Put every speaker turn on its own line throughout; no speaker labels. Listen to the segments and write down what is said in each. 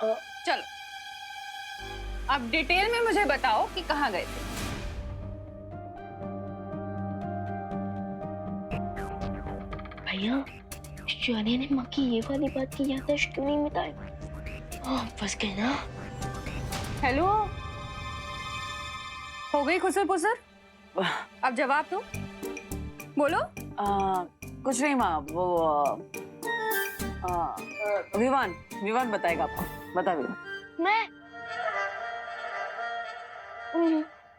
चलो अब डिटेल में मुझे बताओ कि कहाँ गए थे।
भैया शनि ने माँ की ये वाली बात की याददाश्त क्यों नहीं मिटाई? फंस गए ना।
हेलो, हो गई खुसर पुसर? अब जवाब दो, बोलो।
कुछ नहीं माँ, वो विवान विवान बताएगा आपको। बता विवान।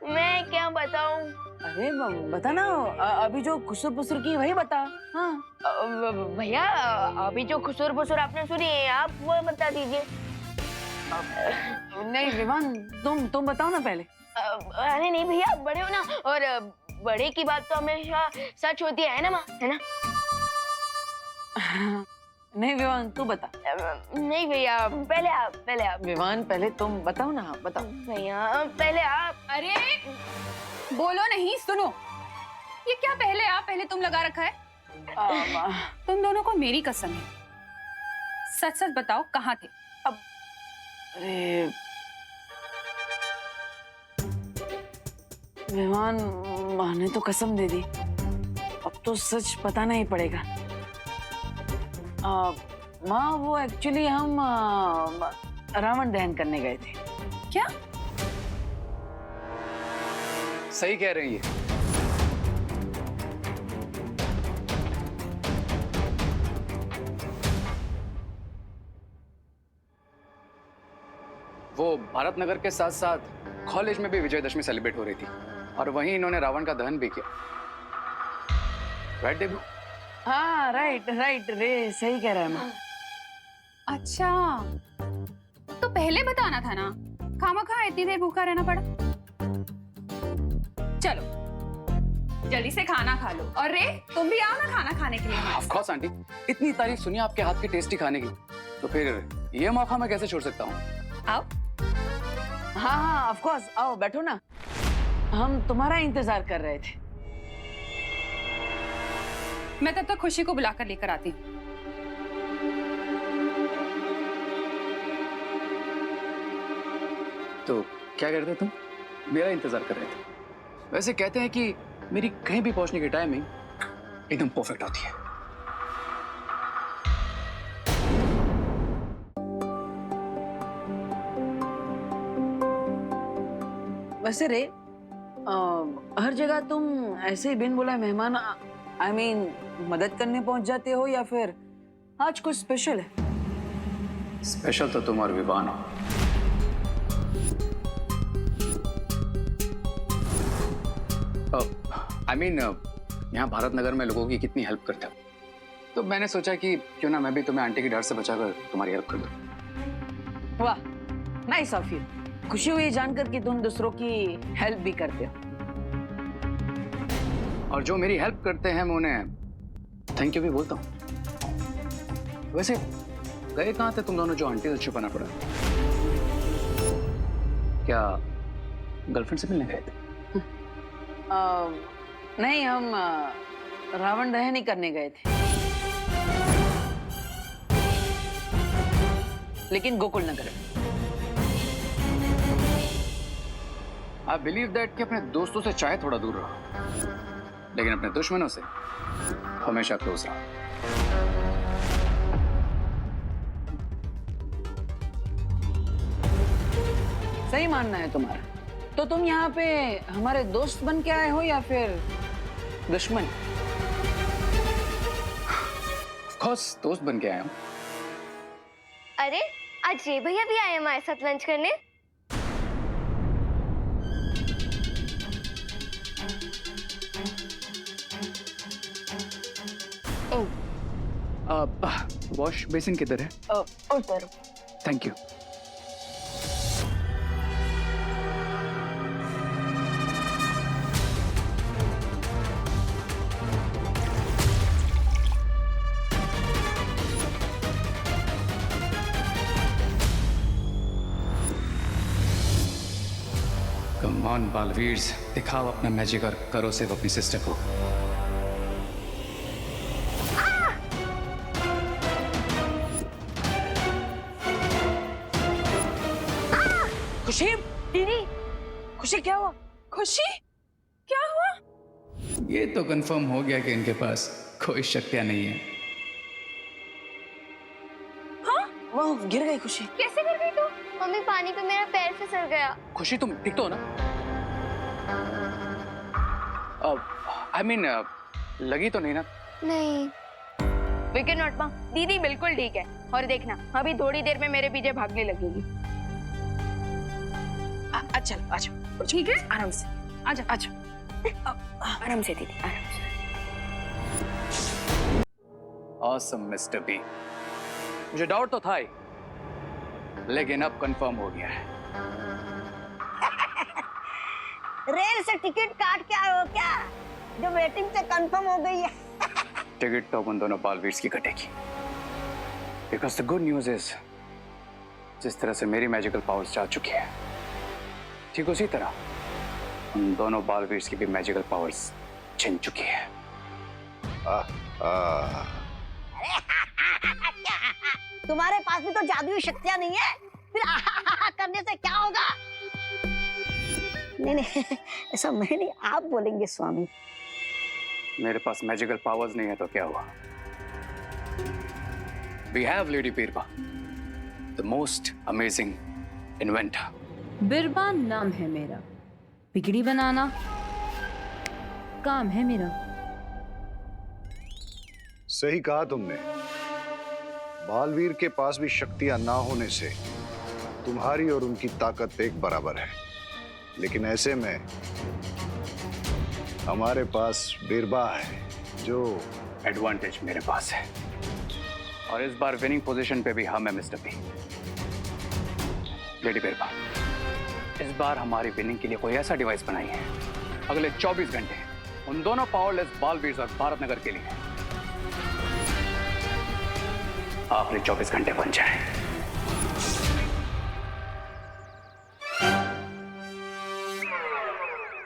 मैं क्या बताऊं?
अरे बता ना, अभी जो खुसर पुसर की वही बता। हाँ
भैया अभी जो खुसुर पुसुर आपने सुनी है आप वो बता दीजिए।
नहीं विवान, तुम बताओ ना पहले।
अरे नहीं भैया, बड़े हो ना, और बड़े की बात तो हमेशा सच होती है ना माँ, है ना?
नहीं विवान, तू बता।
नहीं भैया, पहले आप।
विवान पहले तुम बताओ ना, बताओ।
भैया पहले आप।
अरे बोलो नहीं, सुनो। ये क्या पहले आप पहले तुम लगा रखा है? तुम दोनों को मेरी कसम है, सच सच बताओ कहाँ थे?
अरे विवान, माँ ने तो कसम दे दी, अब तो सच बताना ही पड़ेगा। माँ वो एक्चुअली हम रावण दहन करने गए थे।
क्या?
सही कह रही है। वो भारत नगर के साथ साथ कॉलेज में भी विजयदशमी सेलिब्रेट हो रही थी और वहीं इन्होंने रावण का दहन भी किया। राइट देबू?
हाँ राइट रे, सही कह रहा है माँ।
अच्छा, तो पहले बताना था ना, खामखा इतनी देर भूखा रहना पड़ा। चलो जल्दी से खाना खा लो, और रे तुम भी आओ ना खाना खाने के लिए।
ऑफ कोर्स आंटी, इतनी तारीफ सुनी आपके हाथ की टेस्टी खाने की, तो फिर ये मौका मैं कैसे छोड़ सकता हूँ?
आओ।
हाँ ऑफ कोर्स, आओ बैठो ना, हम तुम्हारा इंतजार कर रहे थे।
मैं तब तक खुशी को बुलाकर लेकर आती हूँ।
तो क्या कर रहे थे तुम? मेरा इंतजार कर रहे थे। वैसे कहते हैं कि मेरी कहीं भी पहुंचने की टाइमिंग एकदम परफेक्ट होती है।
वैसे रे, हर जगह तुम ऐसे ही बिन बुलाए मेहमान, आई मीन मदद करने पहुंच जाते हो, या फिर आज कुछ स्पेशल है?
स्पेशल तो तुम और विवान हो। आई मीन यहाँ भारत नगर में लोगों की कितनी हेल्प करते हो, तो मैंने सोचा कि क्यों ना मैं भी तुम्हें आंटी की डर से बचाकर तुम्हारी हेल्प कर दूं।
वाह, नाइस ऑफ यू। खुशी हुई जानकर कि तुम दूसरों की हेल्प भी करते हो।
और जो मेरी हेल्प करते हैं मैं उन्हें थैंक यू भी बोलता हूँ। वैसे गए कहाँ थे तुम दोनों जो आंटी से छुपाना पड़ा? क्या गर्लफ्रेंड से मिलने गए थे?
नहीं, हम रावण दहन ही करने गए थे, लेकिन गोकुल नगर में।
आई बिलीव दैट कि अपने दोस्तों से चाहे थोड़ा दूर रहो, लेकिन अपने दुश्मनों से हमेशा क्लोज रहो।
सही मानना है तुम्हारा। तो तुम यहाँ पे हमारे दोस्त बन के आए हो या फिर दुश्मन?
ऑफ कोर्स दोस्त बन के आया हूँ।
अरे आज ये भैया भी आए हमारे साथ लंच करने।
वॉश बेसिन किधर है?
उधर।
Thank you. कम ऑन बालवीर्स, दिखाओ अपना मैजिक और करो सेव अपनी सिस्टर को।
खुशी,
दीदी
खुशी क्या हुआ?
खुशी क्या हुआ?
ये तो कंफर्म हो गया कि इनके पास कोई शक्तियां नहीं है।
वो गिर गई खुशी।
कैसे कर गई तू?
मम्मी पानी पे मेरा पैर फिसल गया।
खुशी तुम ठीक तो हो ना? आई मीन लगी तो नहीं ना?
नहीं।
विकेट नॉट माँ, दीदी बिल्कुल ठीक है। और देखना अभी थोड़ी देर में मेरे पीछे भागने लगेगी।
अच्छा अच्छा
ठीक है,
आराम से।
आजा
अच्छा
आराम से दीदी, आराम से।
Awesome mister B. मुझे डाउट तो था ही, लेकिन अब कंफर्म हो गया है।
रेल से टिकट काट के आए हो क्या? जो वेटिंग से कंफर्म हो गई है।
टिकट तो उन दोनों बालवीर्स की कटेगी। Because the good news is, जिस तरह से मेरी मैजिकल पावर्स जा चुकी है, ठीक उसी तरह उन दोनों बालवीर्स की भी मैजिकल पावर्स छिन चुकी है।
तुम्हारे पास भी तो जादुई शक्तियां नहीं है, फिर करने से क्या होगा? नहीं ऐसा मैं नहीं, आप बोलेंगे स्वामी।
मेरे पास मैजिकल पावर्स नहीं है तो क्या हुआ? वी हैव लेडी बीरबा, द मोस्ट अमेजिंग इन्वेंटर।
बिरबा नाम है मेरा, बिगड़ी बनाना काम है मेरा।
सही कहा तुमने। बालवीर के पास भी शक्तियां ना होने से तुम्हारी और उनकी ताकत एक बराबर है, लेकिन ऐसे में हमारे पास बिरबा है जो
एडवांटेज मेरे पास है, और इस बार विनिंग पोजीशन पे भी हम है मिस्टर बी। लेडी बिरबा, इस बार हमारी विनिंग के लिए कोई ऐसा डिवाइस बनाई है अगले 24 घंटे उन दोनों पावरलेस बालवीर्स और भारत नगर के लिए आखिरी 24 घंटे बन जाए।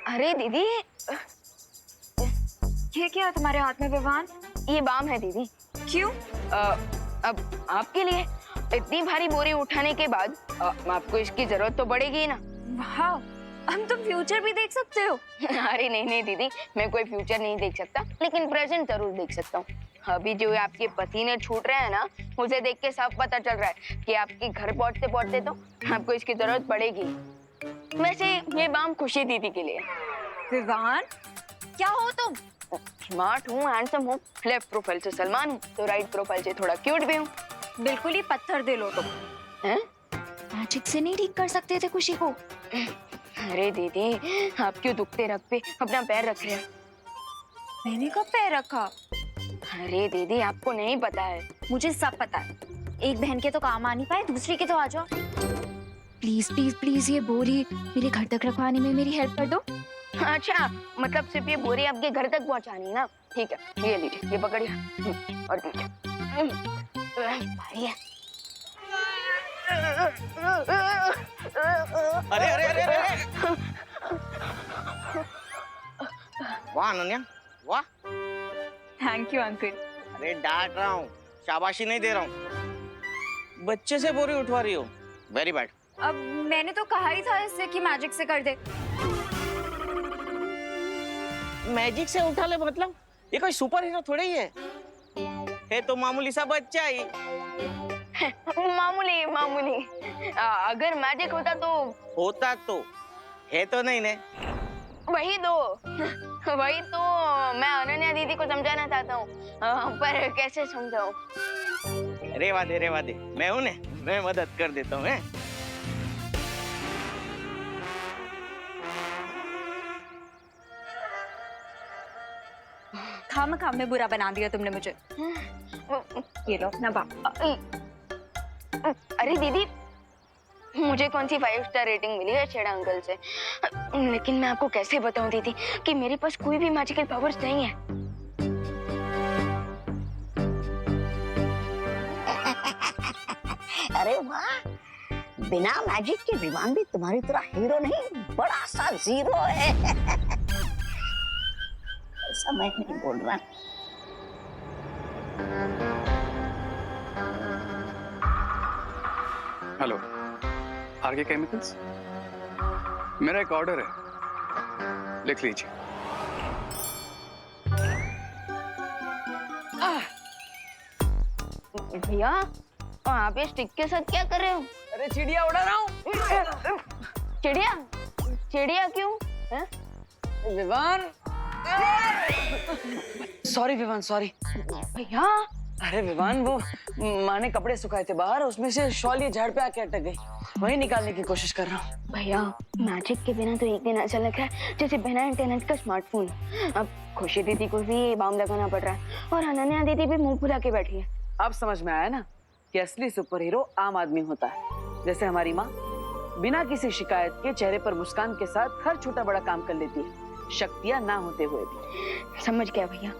अरे दीदी,
ये क्या तुम्हारे हाथ में विवान?
ये बाम है दीदी।
क्यों?
अब आपके लिए इतनी भारी बोरी उठाने के बाद आपको इसकी जरूरत तो पड़ेगी ही ना।
वाह, हम तुम फ्यूचर भी देख सकते हो।
अरे नहीं दीदी, मैं कोई फ्यूचर नहीं देख सकता, लेकिन प्रेजेंट जरूर देख सकता हूँ। अभी जो आपके पसीने छूट रहे हैं ना, मुझे देख के सब पता चल रहा है कि आपके घर पहुंचते पहुंचते तो आपको इसकी जरूरत पड़ेगी। वैसे ये बाम खुशी दीदी के लिए।
विवान, क्या हो तुम?
स्मार्ट हूँ, हैंडसम हूँ, लेफ्ट प्रोफाइल से सलमान हूँ तो राइट प्रोफाइल से थोड़ा क्यूट भी हूँ।
बिल्कुल ही पत्थर दिल हो तुम।
हैं?
मैजिक से नहीं ठीक कर सकते थे खुशी को?
अरे दीदी, आप क्यों दुखते रख पे अपना पैर रख रहे हैं?
मैंने कब पैर रखा?
अरे दीदी, आपको नहीं पता है।
मुझे सब पता है। एक बहन के तो काम आ नहीं पाए, दूसरी के तो आ जाओ। प्लीज प्लीज प्लीज ये बोरी मेरे घर तक रखवाने में मेरी हेल्प कर दो।
अच्छा, मतलब सिर्फ ये बोरी आपके घर तक पहुंचानी है ना? ठीक है, ये लीजिए, ये पकड़िए और लीजिए। भाई है।
अरे अरे अरे अरे वाह अनन्या, वाह।
Thank you uncle.
अरे डांट रहा हूँ, शाबाशी नहीं दे रहा हूँ। बच्चे से बोरी उठवा रही हो, वेरी बैड।
अब मैंने तो कहा ही था इससे कि मैजिक से कर दे।
मैजिक से उठा ले मतलब? ये कोई सुपर हीरो थोड़ी ही है तो मामूली सा बच्चा ही।
मामूली मामूली। अगर मैजिक होता तो है तो नहीं ने। वही तो मैं अनन्या दीदी को समझाना चाहता हूँ, पर कैसे समझाऊं?
रेवा दे, मैं हूं ने, मैं मदद कर देता हूँ।
खाम में बुरा बना दिया तुमने मुझे। ये लो ना बाप।
अरे दीदी, मुझे कौन सी 5 स्टार रेटिंग मिली है छेड़ा अंकल से, लेकिन मैं आपको कैसे बताऊं दीदी कि मेरे पास कोई भी मैजिकल पावर्स नहीं है।
अरे वाह, बिना मैजिक के विमान भी तुम्हारी तरह हीरो नहीं, बड़ा सा जीरो है। ऐसा मैं नहीं बोल रहा।
Hello, RK chemicals. मेरा एक ऑर्डर है, लिख लीजिए।
भैया आप ये स्टिक के साथ क्या कर रहे हो?
अरे चिड़िया उड़ा रहा हूँ।
चिड़िया? चिड़िया क्यों? हैं?
Vivaan, sorry Vivaan, sorry.
भैया
अरे विवान, वो माँ ने कपड़े सुखाए थे बाहर, उसमें से शॉल ये झाड़ पे आके अटक गई, वही निकालने की कोशिश कर रहा हूँ।
भैया मैजिक के बिना तो एक दिन ऐसा लग रहा है जैसे बिना इंटरनेट का स्मार्टफोन। अब खुशी दीदी को भी बाम लगाना पड़ रहा है और अनन्या दीदी भी मुंह फुला के बैठी है।
अब समझ में आया ना कि असली सुपर हीरो आम आदमी होता है, जैसे हमारी माँ बिना किसी शिकायत के चेहरे पर मुस्कान के साथ हर छोटा बड़ा काम कर लेती है, शक्तियाँ ना होते हुए भी।
समझ गया भैया,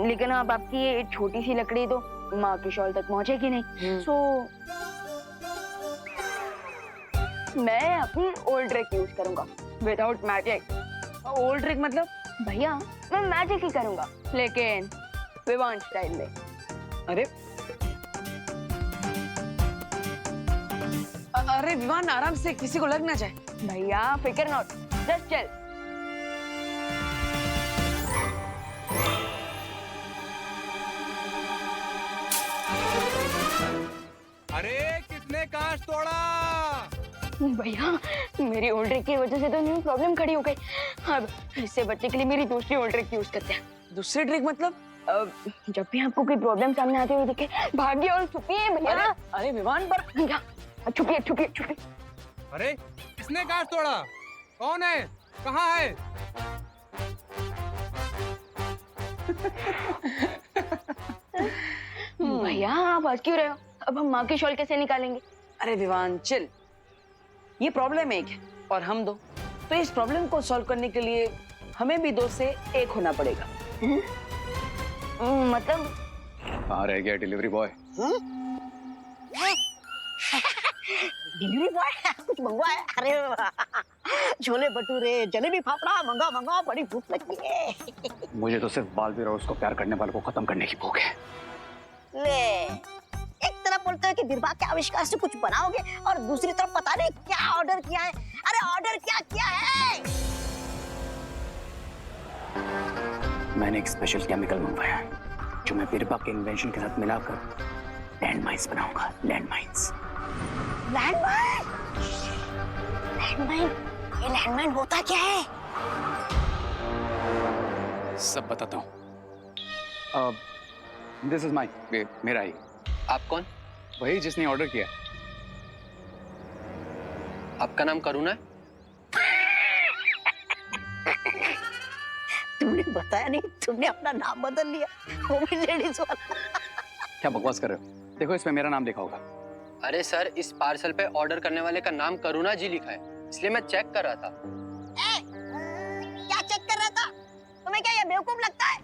लेकिन अब आपकी ये छोटी सी लकड़ी तो माँ की शॉल तक पहुंचेगी नहीं। सो मैं अपनी ओल्ड ट्रिक यूज करूंगा विदाउट मैजिक।
ओल्ड ट्रिक मतलब?
भैया मैं मैजिक ही करूंगा, लेकिन विवान स्टाइल में।
अरे अरे विवान, आराम से, किसी को लग ना जाए।
भैया फिकर नॉट, जस्ट चल।
अरे किसने कांच तोड़ा?
भैया मेरी ओल्ड ट्रिक की वजह से तो न्यू प्रॉब्लम खड़ी हो गई। अब इससे बचने के लिए मेरी दूसरी ओल्ड ट्रिक यूज करते हैं।
दूसरी ट्रिक मतलब?
जब भी आपको कोई प्रॉब्लम सामने आती हुई दिखे, भागिए और छुपिए भैया।
अरे विवान, पर
भैया छुपिए छुपिए छुपिए।
अरे किसने कांच तोड़ा? कौन है? कहाँ है?
भैया आप हंस क्यों रहे हो? अब हम माँ की शॉल कैसे निकालेंगे?
अरे विवान चिल, ये प्रॉब्लम एक है और हम दो, तो इस प्रॉब्लम को सॉल्व करने के लिए हमें भी दो से एक होना पड़ेगा।
मतलब?
कहाँ रह गया डिलीवरी बॉय?
डिलीवरी बॉय कुछ मंगवाया? अरे वाह, छोले भटूरे, जलेबी फाफड़ा, मंगा मंगा, बड़ी भूख लगी है।
मुझे तो सिर्फ बालवीर और उसको प्यार करने वालों को खत्म करने की भूख है।
ले, एक तरफ बोलते हो कि बिरबा के आविष्कार से कुछ बनाओगे और दूसरी तरफ पता नहीं क्या ऑर्डर किया है। अरे ऑर्डर क्या किया है?
मैंने एक स्पेशल केमिकल मंगवाया है जो मैं बिरबा के इन्वेंशन के साथ मिलाकर लैंडमाइंस बनाऊंगा। लैंडमाइंस।
लैंडमाइन? लैंडमाइन? ये लैंडमाइन होता क्या है?
सब बताता हूँ। दिस इज माई, मेरा ही।
आप कौन?
वही जिसने ऑर्डर किया।
आपका नाम करुणा है?
तुमने बताया नहीं, तुमने अपना नाम बदल लिया, वो भी लेडीज वाला।
क्या बकवास कर रहे हो? देखो इसमें मेरा नाम लिखा होगा।
अरे सर, इस पार्सल पे ऑर्डर करने वाले का नाम करुणा जी लिखा है, इसलिए मैं चेक कर रहा था।
क्या चेक कर रहा था? तुम्हें क्या ये बेवकूफ लगता है?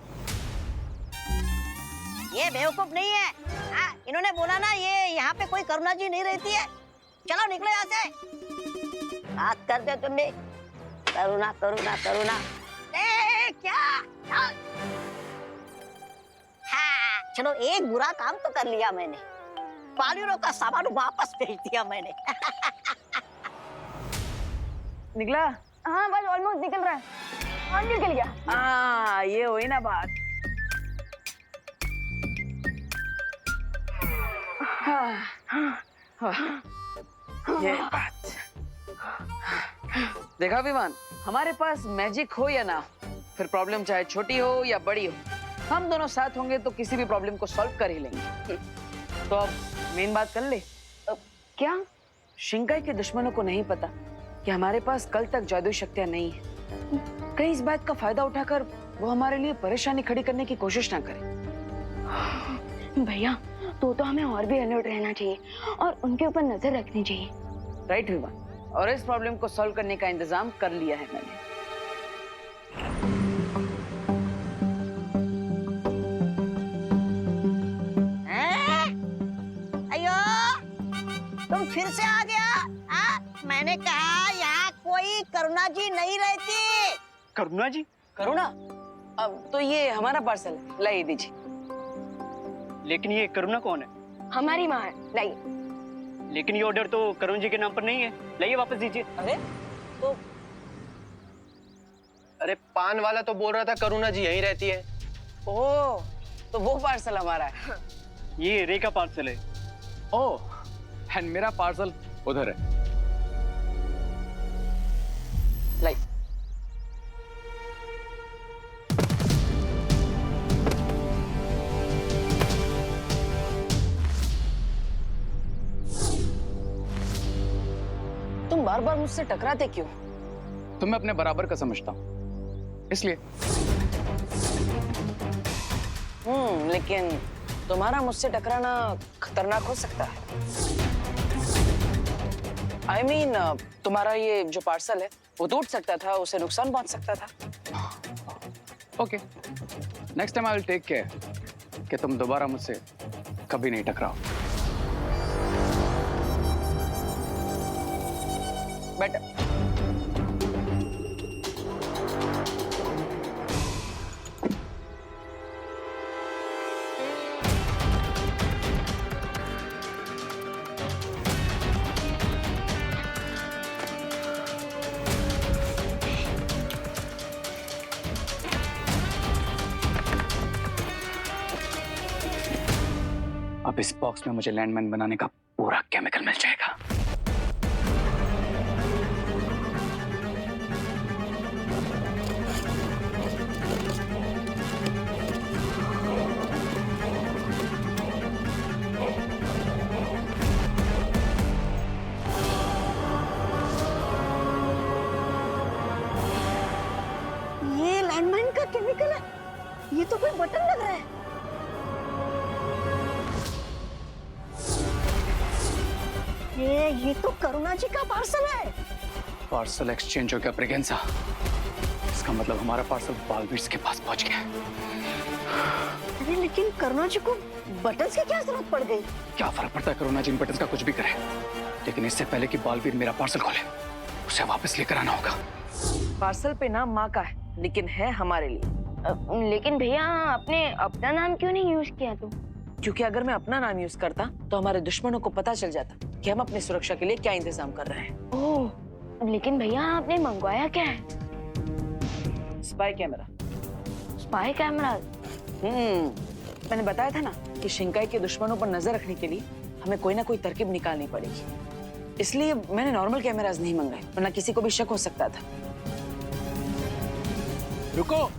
ये बेवकूफ नहीं है। इन्होंने बोला ना ये यहाँ पे कोई करुणा जी नहीं रहती है। चलो निकलो यहाँ से। बात करते तुम भी करुणा करुणा करुणा। क्या? हाँ, चलो एक बुरा काम तो कर लिया मैंने, पालियों का सामान वापस भेज दिया मैंने।
निकला?
हाँ बस ऑलमोस्ट निकल रहा है। हाँ निकल गया।
हाँ ये हुई ना बात। ये बात। देखा विमान, हमारे पास मैजिक हो या ना हो, फिर प्रॉब्लम चाहे छोटी हो या बड़ी हो, हम दोनों साथ होंगे तो किसी भी प्रॉब्लम को सॉल्व कर ही लेंगे। तो अब मेन बात कर ले।
क्या?
शिंकाई के दुश्मनों को नहीं पता कि हमारे पास कल तक जादुई शक्तियां नहीं है। कहीं इस बात का फायदा उठाकर वो हमारे लिए परेशानी खड़ी करने की कोशिश ना करे।
भैया तो हमें और भी अलर्ट रहना चाहिए और उनके ऊपर नजर रखनी चाहिए।
राइट विवान, और इस प्रॉब्लम को सॉल्व करने का इंतजाम कर लिया है मैंने।
अयो, तुम फिर से आ गया? मैंने कहा यहाँ कोई करुणा जी नहीं रहती।
करुणा जी?
करुणा? अब तो ये हमारा पार्सल है, लाइए दीजिए।
लेकिन ये करुणा कौन है?
हमारी माँ है, लाइए।
लेकिन ये ऑर्डर तो करुण जी के नाम पर नहीं है, लाइए वापस दीजिए।
अरे तो
अरे पान वाला तो बोल रहा था करुणा जी यहीं रहती है।
ओह, तो वो पार्सल हमारा है।
ये रे का पार्सल है। ओह, एंड मेरा पार्सल उधर है।
लाई। तुम बार बार मुझसे टकराते क्यों?
तुम्हें अपने बराबर का समझता हूँ इसलिए।
लेकिन तुम्हारा मुझसे टकराना खतरनाक हो सकता है। I mean, तुम्हारा ये जो पार्सल है वो टूट सकता था, उसे नुकसान पहुंच सकता था।
Okay, next time I will take care कि तुम दोबारा मुझसे कभी नहीं टकराओ।
बट
अब इस बॉक्स में मुझे लैंडमाइन बनाने का पूरा केमिकल मिल जाएगा।
ये लैंडमाइन का केमिकल है। ये तो कोई बटन लग रहा है। ये तो करुणा जी का पार्सल है।
पार्सल एक्सचेंज हो गया ब्रिगेंसा। इसका मतलब हमारा पार्सल बालवीर के पास पहुंच गया।
अरे लेकिन करुणा जी को बटन्स की क्या जरूरत पड़ गई?
क्या फर्क पड़ता है करुणा जी इन बटन्स का कुछ भी करे, लेकिन इससे पहले कि बालवीर मेरा पार्सल खोले उसे वापस लेकर आना होगा।
पार्सल पे नाम माँ का है, लेकिन है हमारे लिए।
लेकिन भैया आपने अपना नाम क्यों नहीं यूज किया तो?
क्योंकि अगर मैं अपना नाम यूज करता तो हमारे दुश्मनों को पता चल जाता कि हम अपनी सुरक्षा के लिए क्या इंतजाम कर रहे हैं।
ओह, लेकिन भैया आपने मंगवाया क्या है?
Spy camera.
Spy camera?
मैंने बताया था ना कि शिंकाई के दुश्मनों पर नजर रखने के लिए हमें कोई ना कोई तरकीब निकालनी पड़ेगी। इसलिए मैंने नॉर्मल कैमराज नहीं मंगाए, वरना किसी को भी शक हो सकता था।
रुको,